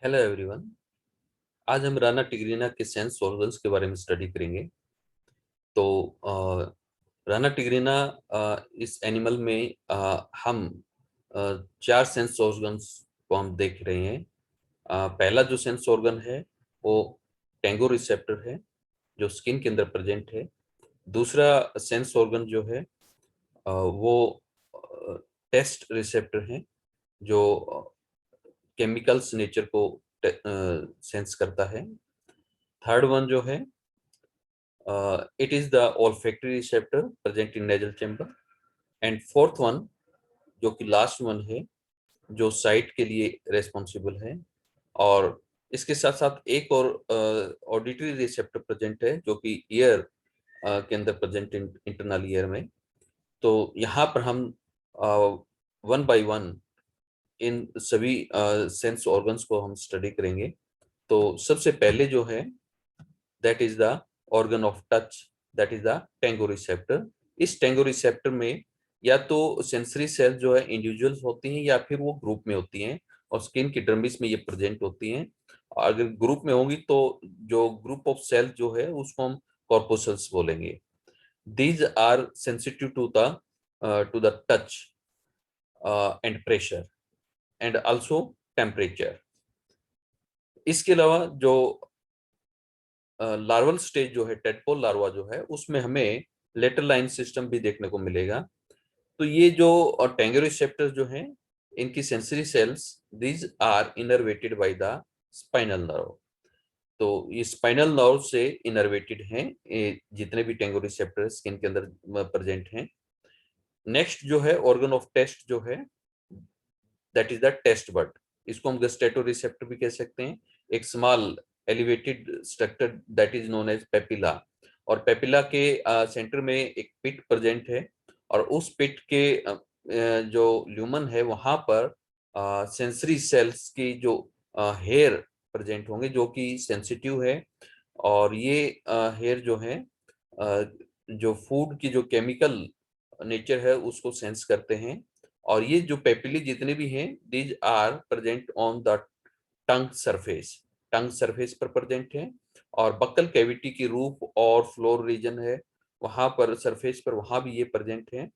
Hello everyone. आज हम Rana tigrina के सेंस ऑर्गन्स के बारे में स्टडी करेंगे। तो राना टिग्रीना इस एनिमल में हम चार सेंस ऑर्गन्स को हम देख रहे हैं। पहला जो सेंस ऑर्गन है वो टेंगो रिसेप्टर है, जो स्किन के अंदर प्रेजेंट है। दूसरा सेंस ऑर्गन जो है वो टेस्ट रिसेप्टर है, जो केमिकल्स नेचर को सेंस करता है। थर्ड वन जो है it is the olfactory receptor present in nasal chamber, and fourth one जो कि लास्ट वन है, जो साइट के लिए रेस्पॉन्सिबल है। और इसके साथ साथ एक और ऑडिटरी रिसेप्टर प्रेजेंट है, जो कि ईयर के अंदर प्रेजेंट इंटरनल ईयर में। तो यहाँ पर हम वन बाय वन इन सभी सेंस ऑर्गन्स को हम स्टडी करेंगे। तो सबसे पहले जो है that is the organ of touch, that is the Tengo receptor. इस टेंगो रिसेप्टर में या तो सेंसरी सेल जो है इंडिविजुअल्स होती हैं या फिर वो ग्रुप में होती हैं, और स्किन की डर्मिस में ये प्रेजेंट होती हैं। और अगर ग्रुप में होंगी तो जो ग्रुप ऑफ सेल जो है उसको हम कॉर्पोसल्स बोलेंगे। These are sensitive to the touch and pressure and also temperature. इसके अलावा जो लार्वल स्टेज जो है, टेडपोल लार्वा जो है, उसमें हमें लेटर लाइन सिस्टम भी देखने को मिलेगा। तो ये जो टेंगो रिसेप्टर्स जो हैं, इनकी sensory cells these are innervated by the spinal nerve. तो ये स्पाइनल नर्व से इनर्वेटेड हैं जितने भी टेंगो रिसेप्टर स्किन के अंदर प्रेजेंट हैं। नेक्स्ट जो है ऑर्गन ऑफ टेस्ट जो है, that is the test bud. इसको हम गस्टेटो रिसेप्टर भी कह सकते हैं। एक small elevated structure that is known as papilla, और पेपिला के सेंटर में एक पिट प्रेजेंट है, और उस पिट के जो ल्यूमन है वहां पर सेंसरी सेल्स की जो हेयर प्रेजेंट होंगे, जो कि सेंसिटिव है। और ये हेयर जो है जो फूड की जो केमिकल नेचर है उसको सेंस करते हैं। और ये जो पेपिली जितने भी हैं, these are present on the tongue surface, tongue surface पर प्रेजेंट है। और बक्कल कैविटी की रूफ और फ्लोर रीजन है, वहां पर सरफेस पर वहां भी ये प्रेजेंट है।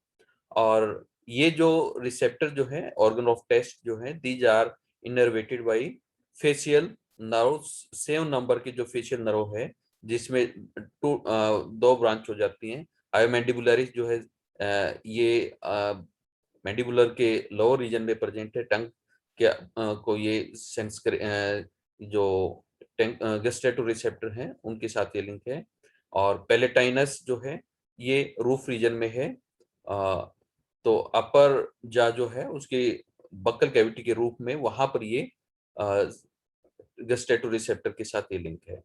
और ये जो रिसेप्टर जो है ऑर्गन ऑफ टेस्ट जो है, these are innervated by facial nerve. Same number के जो फेशियल नर्व है, जिसमें दो ब्रांच हो जाती हैं। आयोमैंडिबुलरिस जो है ये मैंडिबुलर के लोअर रीजन में प्रेजेंट है। टंग के को ये सेंस कर जो गस्टेटो रिसेप्टर हैं उनके साथ ये लिंक है। और पेलेटाइनस जो है ये रूफ रीजन में है। तो अपर जा जो है उसके बक्कल कैविटी के रूप में, वहां पर ये गस्टेटो रिसेप्टर के साथ ये लिंक है।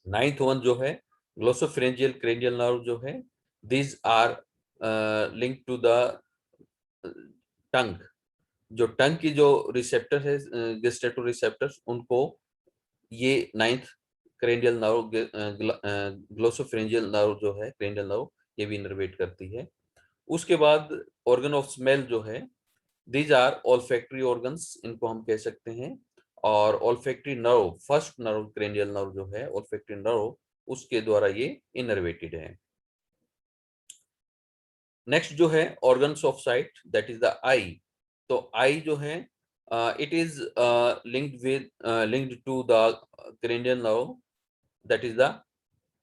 नाइन्थ वन जो है ग्लोसोफेरेंजियल क्रेनियल नर्व जो है, these are link to the tongue. जो टंग की जो रिसेप्टर है गेस्टेटो रिसेप्टर्स, उनको ये ninth cranial nerve glossopharyngeal nerve जो है, क्रेनियल नर्व, ये भी इनर्वेट करती है। उसके बाद ऑर्गन ऑफ स्मेल जो है, दीज आर ऑल्फैक्टरी ऑर्गन्स, इनको हम कह सकते हैं। और olfactory nerve, first nerve cranial nerve जो है, ऑल्फैक्टरी नर्व, उसके द्वारा ये इनर्वेटेड है। नेक्स्ट जो है organs of sight, that is the eye. तो आई जो है it is linked to the cranial nerve, that is the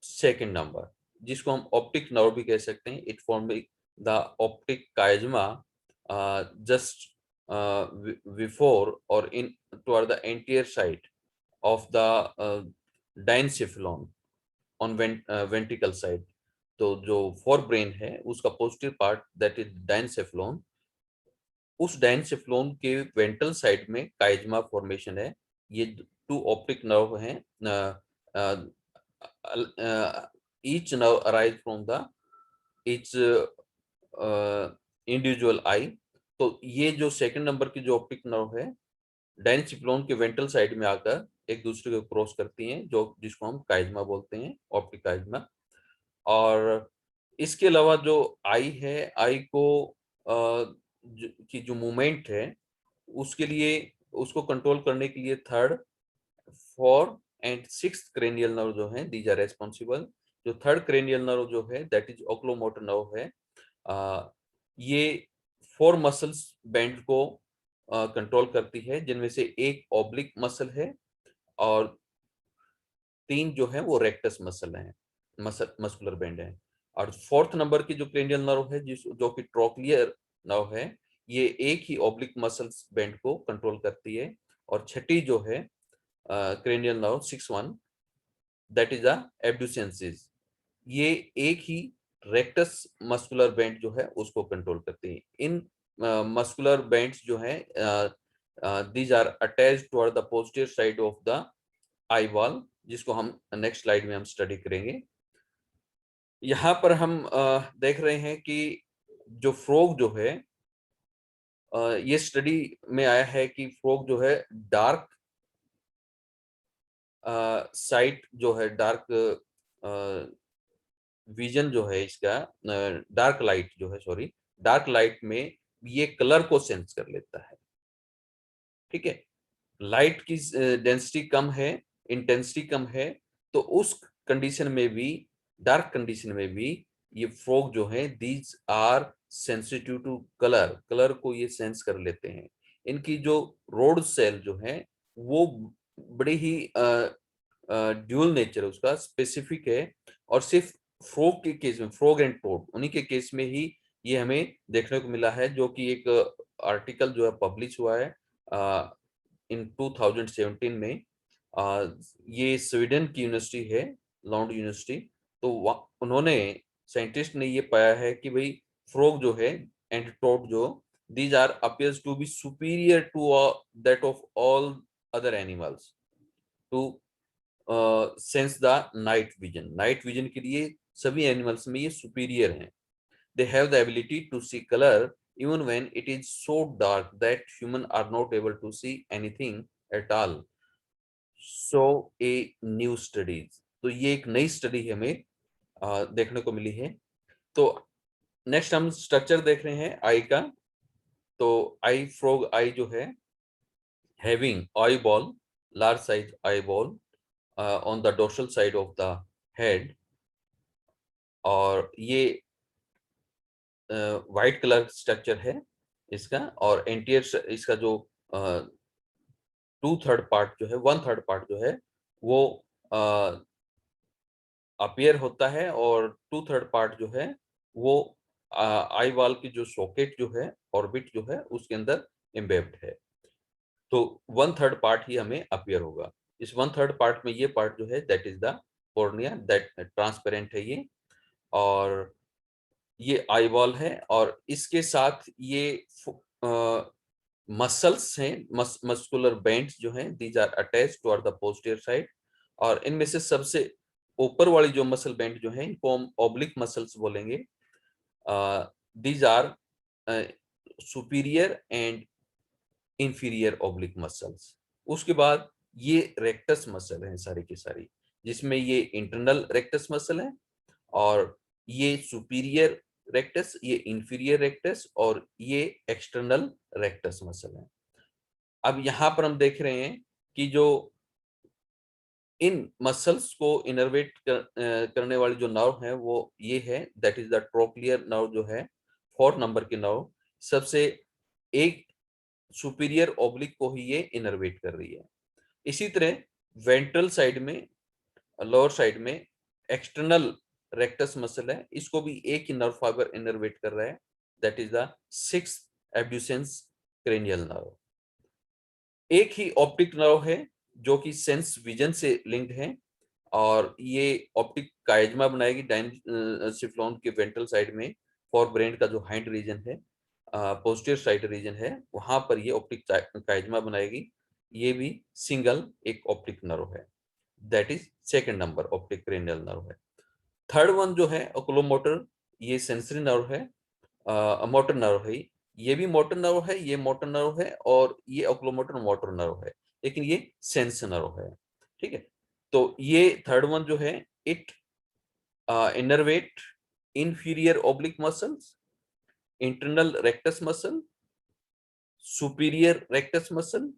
second number, जिसको हम ऑप्टिक नर्व भी कह सकते हैं। It form the optic chiasma just before और in toward the anterior side of the diencephalon on ventricle side. तो जो fore brain है उसका positive part that is diencephalon, उस डाइनसेफेलॉन के वेंट्रल साइड में काइजमा फॉर्मेशन है। ये टू ऑप्टिक नर्व हैं। Each nerve arise from the each individual आई। तो ये जो सेकंड नंबर की जो ऑप्टिक नर्व है, डाइनसेफेलॉन के वेंट्रल साइड में आकर एक दूसरे को क्रॉस करती हैं, जो जिसको हम काइजमा बोलते हैं, ऑप्टिक काइजमा। और इसके अलावा जो आई है, आई को की जो मूवमेंट है उसके लिए उसको कंट्रोल करने के लिए third, fourth and sixth cranial nerve जो है दीज आर रेस्पॉन्सिबल। जो थर्ड क्रेनियल नर्व जो है दैट इज ओकुलोमोटर नर्व है। ये 4 मसल्स बैंड को कंट्रोल करती है, जिनमें से एक ऑब्लिक मसल है और 3 जो है वो रेक्टस मसल है, मस्कुलर बैंड है। और फोर्थ नंबर की जो क्रेनियल नर्व है जो कि ट्रोक्लियर नर्व है, ये एक ही ऑब्लिक मसल्स बैंड को कंट्रोल करती है। और छठी जो है cranial nerve 6-1 that is the abducens, ये एक ही रेक्टस मस्कुलर बैंड जो है उसको कंट्रोल करती है। इन मस्कुलर बैंड्स जो है these are attached toward the posterior side of the eye wall, जिसको हम नेक्स्ट स्लाइड में हम स्टडी करेंगे। यहाँ पर हम देख रहे हैं कि जो फ्रॉग जो है, ये स्टडी में आया है कि फ्रॉग जो है डार्क साइट जो है, डार्क विजन जो है इसका, डार्क लाइट जो है, सॉरी, डार्क लाइट में ये कलर को सेंस कर लेता है। ठीक है, लाइट की डेंसिटी कम है, इंटेंसिटी कम है, तो उस कंडीशन में भी, डार्क कंडीशन में भी ये फ्रॉग जो है these are sensitive to colour, colour को ये सेंस कर लेते हैं। इनकी जो रोड सेल जो है वो बड़ी ही ड्यूल नेचर उसका स्पेसिफिक है, और सिर्फ फ्रॉग के केस में, फ्रॉग एंड टोड उन्हीं के केस में ही ये हमें देखने को मिला है, जो कि एक आर्टिकल जो है पब्लिश हुआ है इन 2017 में। ये स्वीडन की यूनिवर्सिटी है, लॉन्ड यूनिवर्सिटी। तो उन्होंने, साइंटिस्ट ने ये पाया है कि भाई फ्रॉग जो है एंड टोड जो, these are appears to be superior to that of all other animals to sense the night vision. Night vision के लिए सभी एनिमल्स में ये सुपीरियर हैं। They have the ability to see color even when it is so dark that humans are not able to see anything at all. So a new studies, तो ये एक नई स्टडी हमें देखने को मिली है। तो नेक्स्ट हम स्ट्रक्चर देख रहे हैं आई का। तो आई, फ्रॉग आई जो है, having eye ball, large size eye ball on the dorsal side of the head, और ये व्हाइट कलर स्ट्रक्चर है इसका। और एंटीरियर इसका जो 2/3 पार्ट जो है, 1/3 पार्ट जो है वो अपीयर होता है, और 2/3 पार्ट जो है वो आई वॉल की जो सॉकेट जो है, ऑर्बिट जो है उसके अंदर एम्बेब्ड है। तो 1/3 पार्ट ही हमें अपीयर होगा। इस 1/3 पार्ट में ये पार्ट जो है that is the cornea, that transparent है ये, और ये आई वॉल है, और इसके साथ ये मसल्स हैं, मस्कुलर बैंड्स जो हैं these are attached toward the posterior side. और इनमें से सबसे ऊपर वाली जो मसल बैंड जो है इनको हम ऑब्लिक मसल्स बोलेंगे। These are superior and inferior oblique muscles. उसके बाद ये रेक्टस मसल है सारी की सारी, जिसमें ये इंटरनल रेक्टस मसल है, और ये सुपीरियर रेक्टस, ये इंफीरियर रेक्टस, और ये एक्सटर्नल रेक्टस मसल है। अब यहाँ पर हम देख रहे हैं कि जो इन मसल्स को इनर्वेट करने वाली जो नर्व है वो ये है, that is the trochlear nerve जो है, 4 नंबर की नर्व, सबसे एक सुपीरियर ओब्लिक को ही ये इनर्वेट कर रही है। इसी तरह वेंट्रल साइड में, लोअर साइड में एक्सटर्नल रेक्टस मसल है, इसको भी एक ही नर्व फाइबर इनर्वेट कर रहा है, that is the 6th abducens cranial nerve. एक ही ऑप्टिक नर्व है जो कि सेंस विजन से लिंक्ड है, और ये ऑप्टिक काइजमा बनाएगी डायनसिफ्लॉन के वेंट्रल साइड में, फॉर ब्रेन का जो हाइंड रीजन है, पोस्टीरियर साइड रीजन है, वहां पर ये ऑप्टिक काइजमा बनाएगी। ये भी सिंगल एक ऑप्टिक नर्व है, that is second number optic cranial nerve है। थर्ड वन जो है ओकुलोमोटर, ये सेंसरी नर्व है, मोटर नर्व है। ये भी मोटर नर्व है, ये मोटर नर्व है, और ये ओकुलोमोटर मोटर नर्व है, लेकिन ये सेंस नर्व है। ठीक है, तो ये थर्ड वन जो है, it innervate inferior oblique muscles, internal rectus muscle, superior rectus muscle,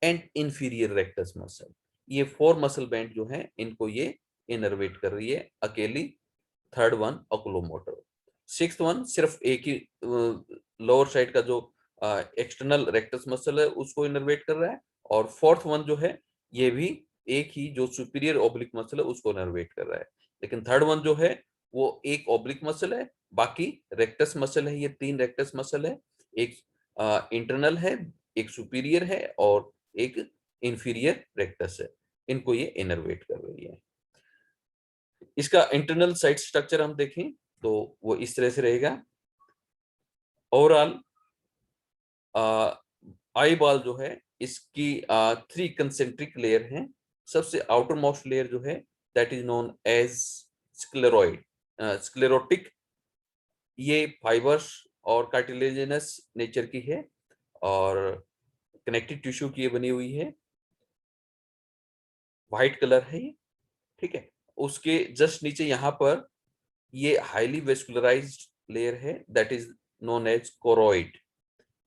and inferior rectus muscle. ये 4 मसल बैंड जो है इनको ये इनर्वेट कर रही है अकेली। Third one oculomotor. Sixth one सिर्फ एक ही लोअर साइड का जो एक्सटर्नल रेक्टस मसल है उसको इनर्वेट कर रहा है, और फोर्थ वन जो है ये भी एक ही जो सुपीरियर ओब्लिक मसल है उसको इनर्वेट कर रहा है। लेकिन थर्ड वन जो है वो एक ओब्लिक मसल है, बाकी रेक्टस मसल है, ये 3 रेक्टस मसल है। एक इंटरनल है, एक सुपीरियर है और एक इंफीरियर रेक्टस है। इनको ये इनर्वेट कर रही है। इसका इंटरनल साइड स्ट्रक्चर हम देखें तो वो इस तरह से रहेगा। ओवरऑल आई बॉल जो है इसकी 3 कंसेंट्रिक लेयर हैं। सबसे आउटर मोस्ट लेयर जो है that is known as scleroid sclerotic. ये फाइबर्स और कार्टिलेजिनस नेचर की है और कनेक्टिव टिश्यू की ये बनी हुई है। व्हाइट कलर है ये, ठीक है। उसके जस्ट नीचे यहाँ पर ये हाईली वेस्कुलराइज्ड लेयर है that is known as choroid.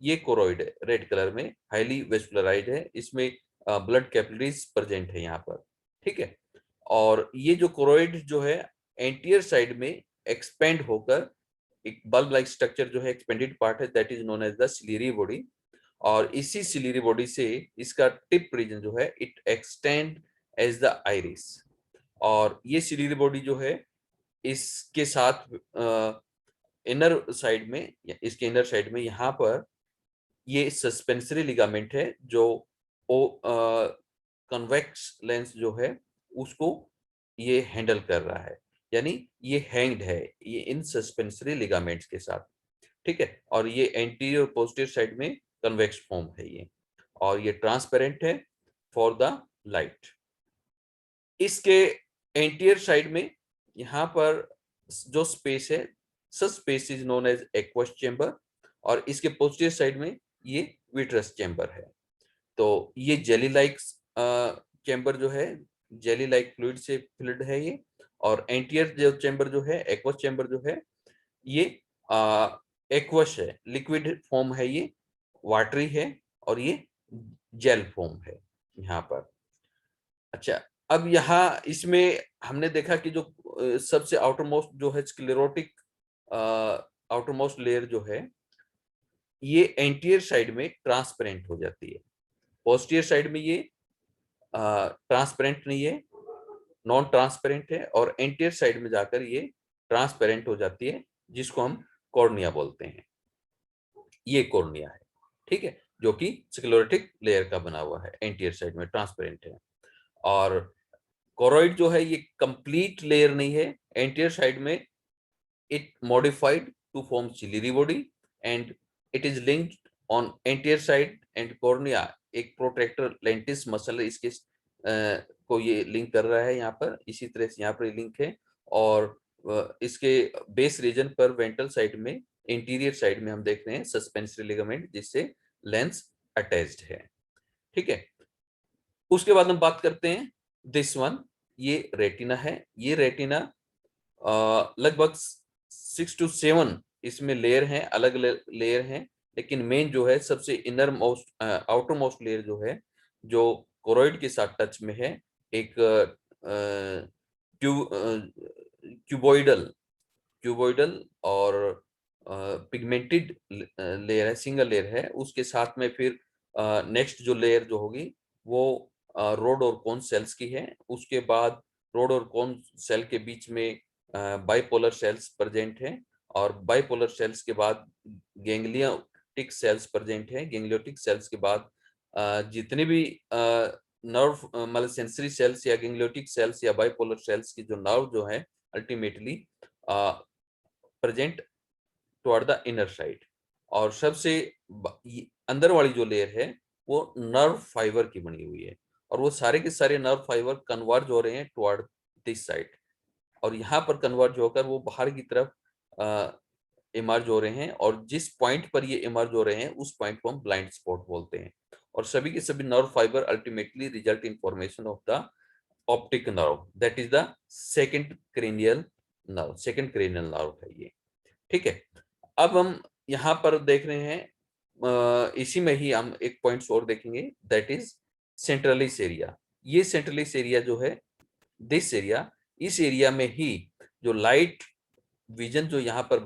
ये कोरोइड है, रेड कलर में हाईली वेस्कुलराइड है, इसमें ब्लड कैपिलरीज प्रेजेंट है यहाँ पर, ठीक है। और ये जो कोरोइड जो है एंटीरियर साइड में एक्सपेंड होकर एक बल्ब लाइक स्ट्रक्चर जो है एक्सपेंडेड पार्ट है that is known as the ciliary body. और इसी सिलियरी बॉडी से इसका टिप रीजन जो है it extend as the iris. और ये सिलियरी बॉडी जो है इसके साथ इनर साइड में, इसके इनर साइड में यहाँ पर ये सस्पेंसरी लिगामेंट है जो कन्वेक्स लेंस जो है उसको ये हैंडल कर रहा है, यानी ये हैंग्ड है ये इन सस्पेंसरी लिगामेंट्स के साथ, ठीक है। और ये एंटीरियर पोस्टीरियर साइड में कन्वेक्स फॉर्म है ये, और ये ट्रांसपेरेंट है फॉर द लाइट। इसके एंटीरियर साइड में यहाँ पर जो स्पेस है such space is known as aqueous chamber, और इसके पोस्टीरियर साइड में ये विट्रस चेंबर है। तो ये जेली लाइक चेंबर जो है जेली लाइक फ्लूइड से फिल्ड है ये। और एंटीरियर जो चेंबर जो है एक्वस चेंबर जो है ये एक्वस है, लिक्विड फॉर्म है ये, वाटरी है, और ये जेल फॉर्म है यहाँ पर। अच्छा, अब यहाँ इसमें हमने देखा कि जो सबसे आउटर मोस्ट जो है स्क्लेरोटिक आउटर मोस्ट लेयर जो है ये एंटीरियर साइड में ट्रांसपेरेंट हो जाती है, पोस्टीरियर साइड में ये ट्रांसपेरेंट नहीं है, नॉन ट्रांसपेरेंट है, और एंटीरियर साइड में जाकर ये ट्रांसपेरेंट हो जाती है जिसको हम कॉर्निया बोलते हैं। ये कॉर्निया है, ठीक है, जो कि स्क्लेरोटिक लेयर का बना हुआ है, एंटीरियर साइड में ट्रांसपेरेंट है। और कोरोइड जो है ये कंप्लीट लेयर नहीं है, एंटीरियर साइड में it modified to form ciliary body and it is linked on anterior side and cornea एक प्रोट्रैक्टर लेंटिस मसल है इसके को ये लिंक कर रहा है यहाँ पर, इसी तरह से यहाँ पर लिंक है। और इसके बेस रीजन पर वेंट्रल साइड में इंटीरियर साइड में हम देख रहे हैं सस्पेंसरी लिगामेंट जिससे लेंस अटैच्ड है, ठीक है। उसके बाद हम बात करते हैं दिस वन, ये रेटिना है। ये रेटिना लगभग 6 to 7 इसमें लेयर हैं, अलग लेयर हैं, लेकिन मेन जो है सबसे inner most outer most layer जो है जो कोरोइड के साथ टच में है, एक क्यूबोइडल क्यूबोइडल और पिगमेंटेड लेयर है, सिंगल लेयर है। उसके साथ में फिर नेक्स्ट जो लेयर जो होगी वो रोड और कोन सेल्स की है। उसके बाद रोड और कोन सेल के बीच में बाइपोलर सेल्स प्रेजेंट हैं, और बाइपोलर सेल्स के बाद गैंग्लियोटिक सेल्स प्रेजेंट हैं। गैंग्लियोटिक सेल्स के बाद जितने भी नर्व मतलब सेंसरी सेल्स या गैंग्लियोटिक सेल्स या बाइपोलर सेल्स की जो नर्व जो है ultimately present toward the inner side. और सबसे अंदर वाली जो लेयर है वो नर्व फाइबर की बनी हुई है, और वो सारे के सारे नर्व फाइबर कन्वर्ज हो रहे हैं टुवर्ड दिस साइड, और यहाँ पर कन्वर्ज होकर वो बाहर की तरफ इमर्ज हो रहे हैं, और जिस पॉइंट पर ये इमर्ज हो रहे हैं उस पॉइंट को हम ब्लाइंड स्पॉट बोलते हैं। और सभी के सभी nerve fibre ultimately result in formation of the optic nerve that is the second cranial nerve है ये, ठीक है। अब हम यहाँ पर देख रहे हैं इसी में ही हम एक पॉइंट्स और देखेंगे दैट इज सेंट्रलिस एरिया। ये सेंट्रलिस एरिया जो है, दिस एरिया, इस एरिया में ही जो लाइट विजन जो यहाँ पर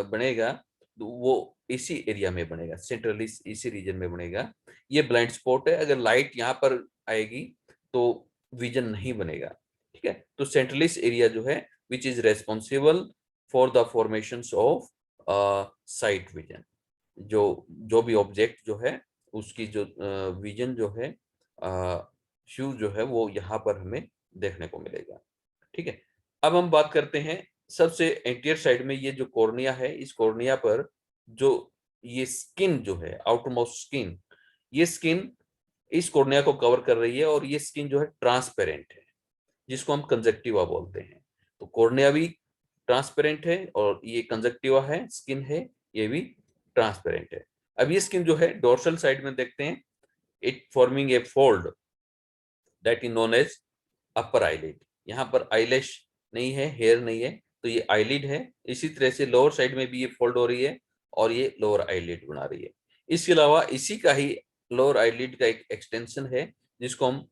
बनेगा, तो वो इसी एरिया में बनेगा, सेंट्रली इसी रीजन में बनेगा। ये ब्लाइंड स्पॉट है, अगर लाइट यहाँ पर आएगी तो विजन नहीं बनेगा। ठीक है, तो सेंट्रलिस एरिया जो है which is responsible for the formation of site vision. जो भी ऑब्जेक्ट जो है उसकी जो विजन जो है, ह्यू जो है, वो यहाँ पर हमें देखने को मिलेगा। ठीक है, अब हम बात करते हैं सबसे एंटीरियर साइड में, ये जो कॉर्निया है, इस कॉर्निया पर जो ये स्किन जो है, आउटरमोस्ट स्किन, ये स्किन इस कॉर्निया को कवर कर रही है, और ये स्किन जो है ट्रांसपेरेंट है, जिसको हम कंजक्टिवा बोलते हैं। तो कॉर्निया भी ट्रांसपेरेंट है, और ये कंजक्टिवा है, स्किन है, ये भी ट्रांसपेरेंट है। अब ये स्किन जो है डोर्सल साइड में देखते हैं, it forming a fold that is known as upper eyelid. यहाँ पर आईलैश नहीं है, हेयर नहीं है, तो ये आईलिड है। इसी तरह से लोअर साइड में भी ये फोल्ड हो रही है, और ये लोअर आईलिड बना रही है। इसके अलावा इसी का ही लोअर आईलिड का एक एक्सटेंशन है, जिसको हम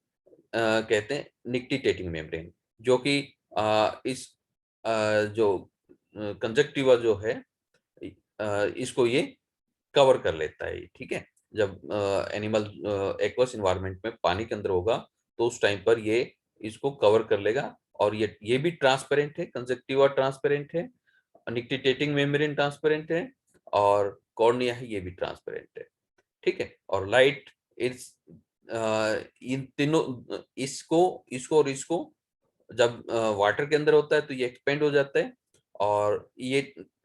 कहते हैं निक्टिटेटिंग मेम्ब्रेन, जो कि इस जो कंजक्टिवा जो है, इसको ये कवर कर लेता है। ठीक है, जब एनिमल एक्वस इन्वायरमेंट में पानी के अंदर होगा, तो उस टाइम पर ये इसको कवर कर लेगा। और ये भी ट्रांसपेरेंट है, कंजक्टिवा ट्रांसपेरेंट है, निक्टिटेटिंग मेम्ब्रेन ट्रांसपेरेंट है, और कॉर्निया है, ये भी ट्रांसपेरेंट है। ठीक है, और लाइट इस इन तीनों, इसको इसको और इसको जब वाटर के अंदर होता है तो ये एक्सपेंड हो जाता है, और ये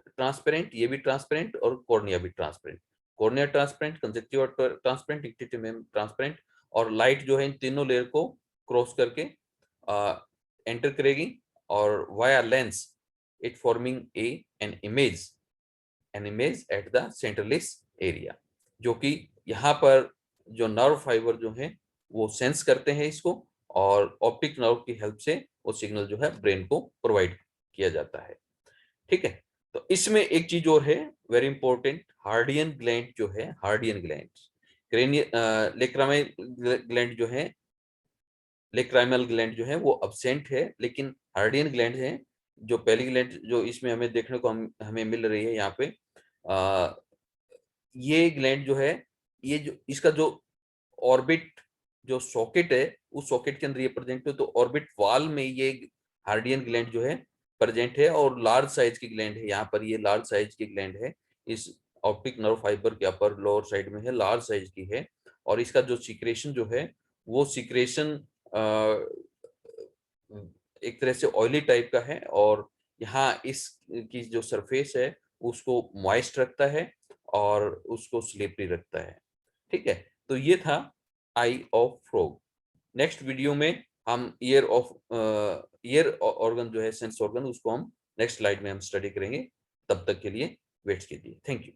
ट्रांसपेरेंट, ये भी ट्रांसपेरेंट, और कॉर्निया भी transparent. Cornea transparent, conjunctiva transparent, nictitative transparent, और लाइट जो है इन तीनों लेयर को क्रॉस करके एंटर करेगी, और via lens it forming an image at the centralis area, जो कि यहाँ पर जो नर्व फाइबर जो है वो सेंस करते हैं इसको, और ऑप्टिक नर्व की हेल्प से वो सिग्नल जो है ब्रेन को प्रोवाइड किया जाता है। ठीक है, तो इसमें एक चीज और है वेरी इंपॉर्टेंट, हार्डियन ग्लैंड जो है, हार्डियन ग्लैंड, लेक्राइमल ग्लैंड जो है, लेक्राइमल ग्लैंड जो है वो अब्सेंट है, लेकिन हार्डियन ग्लैंड है, जो पहली ग्लैंड जो इसमें हमें देखने को हमें मिल रही है यहाँ पे, ये ग्लैंड जो है, ये जो इसका जो ऑर्बिट जो सॉकेट है, उस सॉकेट के अंदर ये प्रेजेंट है, तो ऑर्बिट वॉल में ये हार्डियन ग्लैंड जो है प्रेजेंट है, और लार्ज साइज की ग्लैंड है। यहाँ पर ये लार्ज साइज की ग्लैंड है, इस ऑप्टिक नर्व फाइबर के अपर लोअर साइड में है, लार्ज साइज की है। और इसका जो सिक्रेशन जो है, वो सिक्रेशन एक तरह से ऑयली टाइप का है, और यहाँ इस की जो सरफेस है उसको मॉइस्ट रखता है, और उसको स्लिपरी रखता है। ठीक है, तो ये था आई ऑफ फ्रॉग। नेक्स्ट वीडियो में हम ईयर ऑर्गन जो है, सेंस ऑर्गन, उसको हम नेक्स्ट स्लाइड में हम स्टडी करेंगे। तब तक के लिए वेट कीजिए। Thank you.